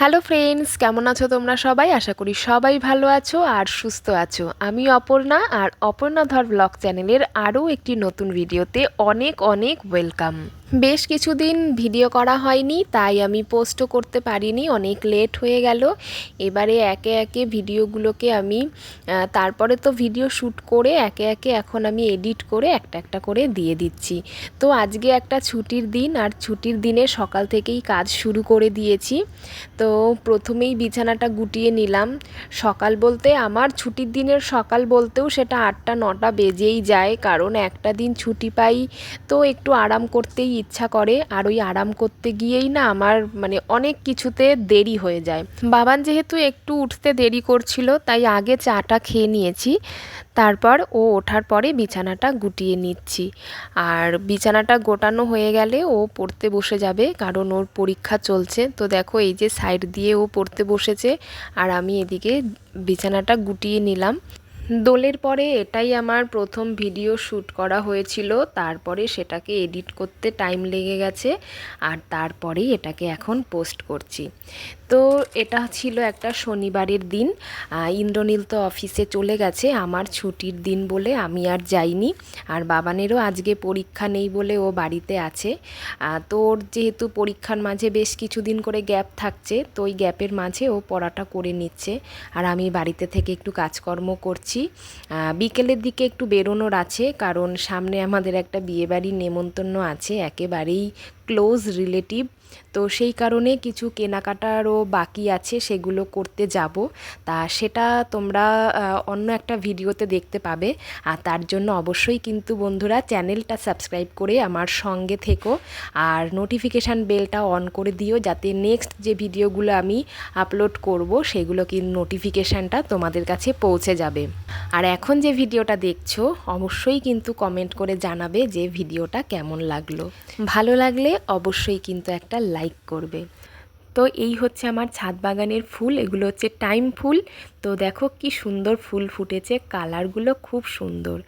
Hello friends, কেমন আছো তোমরা সবাই? আশা করি সবাই ভালো আছো আর সুস্থ আছো। আমি অপর্ণা, আর অপর্ণা ধর ব্লগ চ্যানেলের আরও একটি নতুন ভিডিওতে অনেক অনেক ওয়েলকাম। বেশ কিছুদিন ভিডিও করা হয়নি, তাই আমি পোস্টও করতে পারিনি, অনেক লেট হয়ে গেল। এবারে একে একে ভিডিওগুলোকে আমি তারপরে তো ভিডিও শ্যুট করে একে একে এখন আমি এডিট করে একটা একটা করে দিয়ে দিচ্ছি। তো আজকে একটা ছুটির দিন, আর ছুটির দিনে সকাল থেকেই কাজ শুরু করে দিয়েছি। তো প্রথমেই বিছানাটা গুটিয়ে নিলাম। সকাল বলতে আমার ছুটির দিনের সকাল বলতেও সেটা 8টা-9টা বেজেই যায়, কারণ একটা দিন ছুটি পাই তো একটু আরাম করতেই ইচ্ছা করে, আর ওই আরাম করতে গিয়েই না আমার অনেক কিছুতে দেরি হয়ে যায়। বাবান যেহেতু একটু উঠতে দেরি করছিল, তাই আগে চাটা খেয়ে নিয়েছি, তারপর ও ওঠার পরে বিছানাটা গুটিয়ে নিচ্ছি। আর বিছানাটা গোটানো হয়ে গেলে ও পড়তে বসে যাবে, কারণ ওর পরীক্ষা চলছে। তো দেখো এই যে সাইড দিয়ে ও পড়তে বসেছে, আর আমি এদিকে বিছানাটা গুটিয়ে নিলাম। দোলের পরে এটাই আমার প্রথম ভিডিও শ্যুট করা হয়েছিল, তারপরে সেটাকে এডিট করতে টাইম লেগে গেছে, আর তারপরেই এটাকে এখন পোস্ট করছি। তো এটা ছিল একটা শনিবারের দিন। ইন্দ্রনীল তো অফিসে চলে গেছে, আমার ছুটির দিন বলে আমি আর যাইনি। আর বাবানেরও আজকে পরীক্ষা নেই বলে ও বাড়িতে আছে। তো ওর যেহেতু পরীক্ষার মাঝে বেশ কিছুদিন করে গ্যাপ থাকছে, তো ওই গ্যাপের মাঝে ও পড়াটা করে নিচ্ছে, আর আমি বাড়িতে থেকে একটু কাজকর্ম করছি। বিকেলের দিকে একটু বেরোনোর আছে, কারণ সামনে আমাদের একটা বিয়েবাড়ির নেমন্তন্ন আছে, একেবারেই ক্লোজ রিলেটিভ। তো সেই কারণে কিছু কেনাকাটারও বাকি আছে, সেগুলো করতে যাব। তা সেটা তোমরা অন্য একটা ভিডিওতে দেখতে পাবে। আর তার জন্য অবশ্যই কিন্তু বন্ধুরা চ্যানেলটা সাবস্ক্রাইব করে আমার সঙ্গে থেকো, আর নোটিফিকেশান বেলটা অন করে দিও, যাতে নেক্সট যে ভিডিওগুলো আমি আপলোড করব সেগুলো কিন্তু নোটিফিকেশানটা তোমাদের কাছে পৌঁছে যাবে। আর এখন যে ভিডিওটা দেখছো অবশ্যই কিন্তু কমেন্ট করে জানাবে যে ভিডিওটা কেমন লাগলো। ভালো লাগলে অবশ্যই কিন্তু একটা লাইক করবে। তো এই হচ্ছে আমার ছাদ বাগানের ফুল, এগুলো হচ্ছে টাইম ফুল। তো দেখো কি সুন্দর ফুল ফুটেছে, কালারগুলো খুব সুন্দর।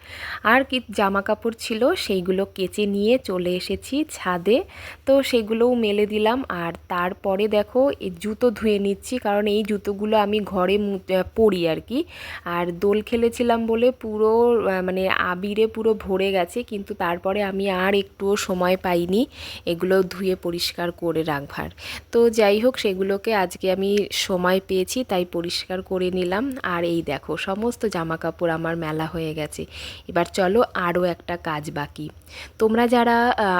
আর কি জামা কাপড় ছিল সেইগুলো কেচে নিয়ে চলে এসেছি ছাদে, তো সেগুলোও মেলে দিলাম। আর তারপরে দেখো এই জুতো ধুয়ে নিচ্ছি, কারণ এই জুতোগুলো আমি ঘরে পরি আর কি। আর দোল খেলেছিলাম বলে পুরো আবিরে পুরো ভরে গেছে, কিন্তু তারপরে আমি আর একটুও সময় পাইনি এগুলো ধুয়ে পরিষ্কার করে রাখবার। তো যাই হোক, সেগুলোকে আজকে আমি সময় পেয়েছি তাই পরিষ্কার করে নিলাম। আর এই দেখো সমস্ত জামা কাপড় আমার মেলা হয়ে গেছে। এবার চলো আরও একটা কাজ বাকি। তোমরা যারা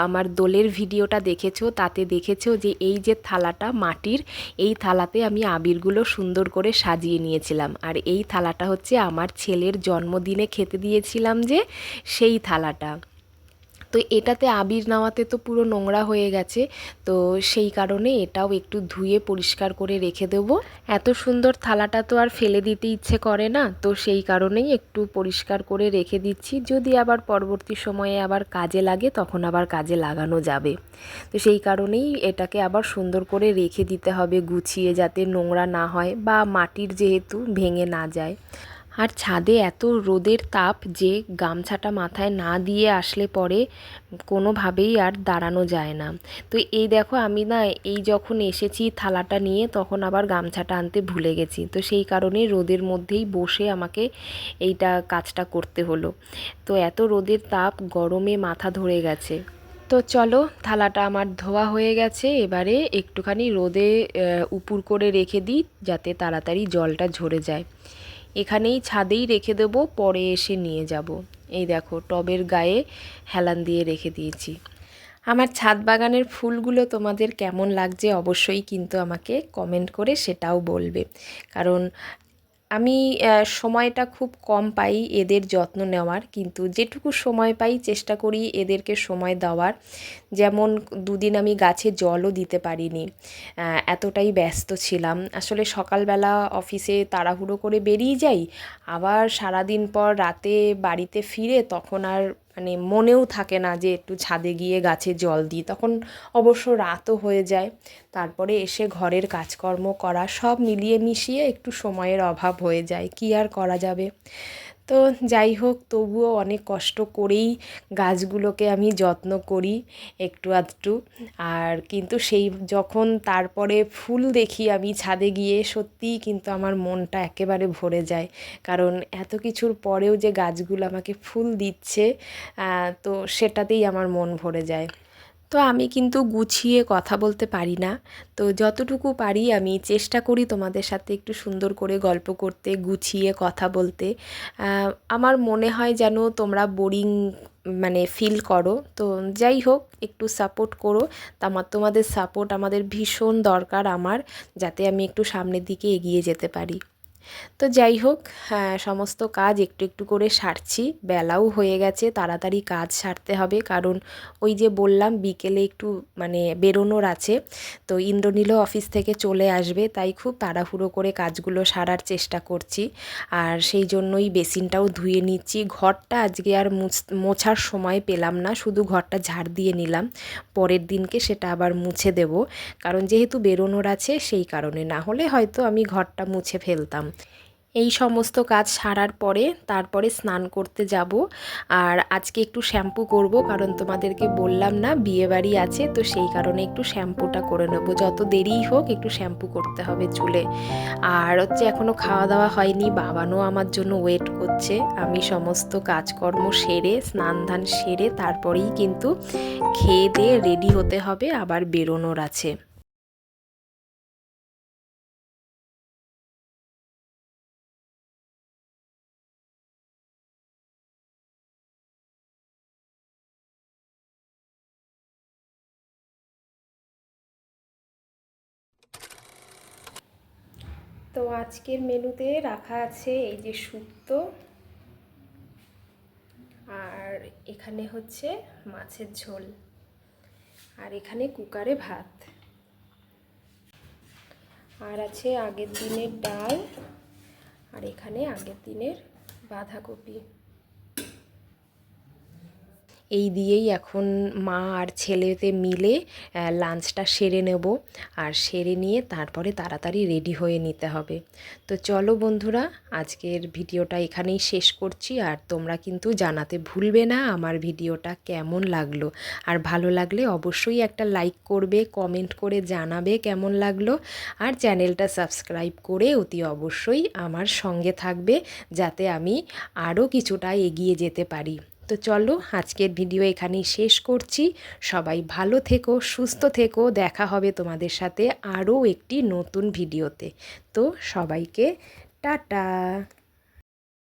আমার দোলের ভিডিওটা দেখেছো তাতে দেখেছো যে এই যে থালাটা মাটির, এই থালাতে আমি আবিরগুলো সুন্দর করে সাজিয়ে নিয়েছিলাম। আর এই থালাটা হচ্ছে আমার ছেলের জন্মদিনে খেতে দিয়েছিলাম যে, সেই থালাটা। তো এটাতে আবির নেওয়াতে তো পুরো নোংরা হয়ে গেছে, তো সেই কারণে এটাও একটু ধুয়ে পরিষ্কার করে রেখে দেবো। এত সুন্দর থালাটা তো আর ফেলে দিতে ইচ্ছে করে না, তো সেই কারণেই একটু পরিষ্কার করে রেখে দিচ্ছি, যদি আবার পরবর্তী সময়ে আবার কাজে লাগে তখন আবার কাজে লাগানো যাবে। তো সেই কারণেই এটাকে আবার সুন্দর করে রেখে দিতে হবে গুছিয়ে, যাতে নোংরা না হয় বা মাটির যেহেতু ভেঙে না যায়। আর ছাদে এত রোদের তাপ যে গামছাটা মাথায় না দিয়ে আসলে পরে কোনোভাবেই আর দাঁড়ানো যায় না। তো এই দেখো আমি না এই যখন এসেছি থালাটা নিয়ে, তখন আবার গামছাটা আনতে ভুলে গেছি, তো সেই কারণে রোদের মধ্যেই বসে আমাকে এইটা কাজটা করতে হলো। তো এত রোদের তাপ, গরমে মাথা ধরে গেছে। তো চলো, থালাটা আমার ধোয়া হয়ে গেছে, এবারে একটুখানি রোদে উপুর করে রেখে দিই, যাতে তাড়াতাড়ি জলটা ঝরে যায়। এখানেই ছাদেই রেখে দেবো, পরে এসে নিয়ে যাব। এই দেখো টবের গায়ে হেলান দিয়ে রেখে দিয়েছি। আমার ছাদ বাগানের ফুলগুলো তোমাদের কেমন লাগছে অবশ্যই কিন্তু আমাকে কমেন্ট করে সেটাও বলবে, কারণ আমি সময়টা খুব কম পাই এদের যত্ন নেওয়ার, কিন্তু যেটুকু সময় পাই চেষ্টা করি এদেরকে সময় দেওয়ার। যেমন দুদিন আমি গাছে জলও দিতে পারিনি, এতটাই ব্যস্ত ছিলাম। আসলে সকালবেলা অফিসে তাড়াহুড়ো করে বেরিয়ে যাই, আবার সারাদিন পর রাতে বাড়িতে ফিরে তখন আর মনেও থাকে না যে একটু ছাদে গিয়ে গাছে জল দিই, তখন অবশ্য রাতও হয়ে যায়। তারপরে এসে ঘরের কাজকর্ম করা, সব মিলিয়ে মিশিয়ে একটু সময়ের অভাব হয়ে যায়, কি আর করা যাবে। তো যাই হোক, তবুও অনেক কষ্ট করেই গাছগুলোকে আমি যত্ন করি একটু আধটু। আর কিন্তু সেই যখন তারপরে ফুল দেখি আমি ছাদে গিয়ে, সত্যিই কিন্তু আমার মনটা একেবারে ভরে যায়। কারণ এত কিছুর পরেও যে গাছগুলো আমাকে ফুল দিচ্ছে, তো সেটাতেই আমার মন ভরে যায়। তো আমি কিন্তু গুছিয়ে কথা বলতে পারি না, তো যতটুকু পারি আমি চেষ্টা করি তোমাদের সাথে একটু সুন্দর করে গল্প করতে, গুছিয়ে কথা বলতে। আমার মনে হয় যেন তোমরা বোরিং মানে ফিল করো। তো যাই হোক, একটু সাপোর্ট করো। তোমাদের সাপোর্ট আমাদের ভীষণ দরকার আমার, যাতে আমি একটু সামনের দিকে এগিয়ে যেতে পারি। তো যাই হোক, হ্যাঁ, সমস্ত কাজ একটু একটু করে সারছি। বেলাও হয়ে গেছে, তাড়াতাড়ি কাজ সারতে হবে, কারণ ওই যে বললাম বিকেলে একটু মানে বেরোনোর আছে। তো ইন্দ্রনীলও অফিস থেকে চলে আসবে, তাই খুব তাড়াহুড়ো করে কাজগুলো সারার চেষ্টা করছি। আর সেই জন্যই বেসিনটাও ধুয়ে নিচ্ছি। ঘরটা আজকে আর মোছার সময় পেলাম না, শুধু ঘরটা ঝাড় দিয়ে নিলাম। পরের দিনকে সেটা আবার মুছে দেব, কারণ যেহেতু বেরোনোর আছে সেই কারণে। না হলে হয়তো আমি ঘরটা মুছে ফেলতাম। এই সমস্ত কাজ সারার পরে তারপরে স্নান করতে যাব। আর আজকে একটু শ্যাম্পু করব, কারণ তোমাদেরকে বললাম না বিয়েবাড়ি আছে, তো সেই কারণে একটু শ্যাম্পুটা করে নেব। যত দেরিই হোক একটু শ্যাম্পু করতে হবে চুলে। আর হচ্ছে এখনও খাওয়া দাওয়া হয়নি, বাবানও আমার জন্য ওয়েট করছে। আমি সমস্ত কাজকর্ম সেরে, স্নান ধান সেরে তারপরেই কিন্তু খেয়ে দিয়ে রেডি হতে হবে, আবার বেরোনোর আছে। তো আজকের মেনুতে রাখা আছে এই যে শুক্তো, আর এখানে হচ্ছে মাছের ঝোল, আর এখানে কুকারে ভাত, আর আছে আগের দিনের ডাল, আর এখানে আগের দিনের বাঁধাকপি। এই দিয়েই এখন মা আর ছেলেতে মিলে লাঞ্চটা সেরে নেব। আর সেরে নিয়ে তারপরে তাড়াতাড়ি রেডি হয়ে নিতে হবে। তো চলো বন্ধুরা, আজকের ভিডিওটা এখানেই শেষ করছি। আর তোমরা কিন্তু জানাতে ভুলবে না আমার ভিডিওটা কেমন লাগলো। আর ভালো লাগলে অবশ্যই একটা লাইক করবে, কমেন্ট করে জানাবে কেমন লাগলো। আর চ্যানেলটা সাবস্ক্রাইব করে অতি অবশ্যই আমার সঙ্গে থাকবে, যাতে আমি আরও কিছুটা এগিয়ে যেতে পারি। তো চলো, আজকের ভিডিও এখানেই শেষ করছি। সবাই ভালো থেকো, সুস্থ থেকো। দেখা হবে তোমাদের সাথে আরও একটি নতুন ভিডিওতে। তো সবাইকে টাটা।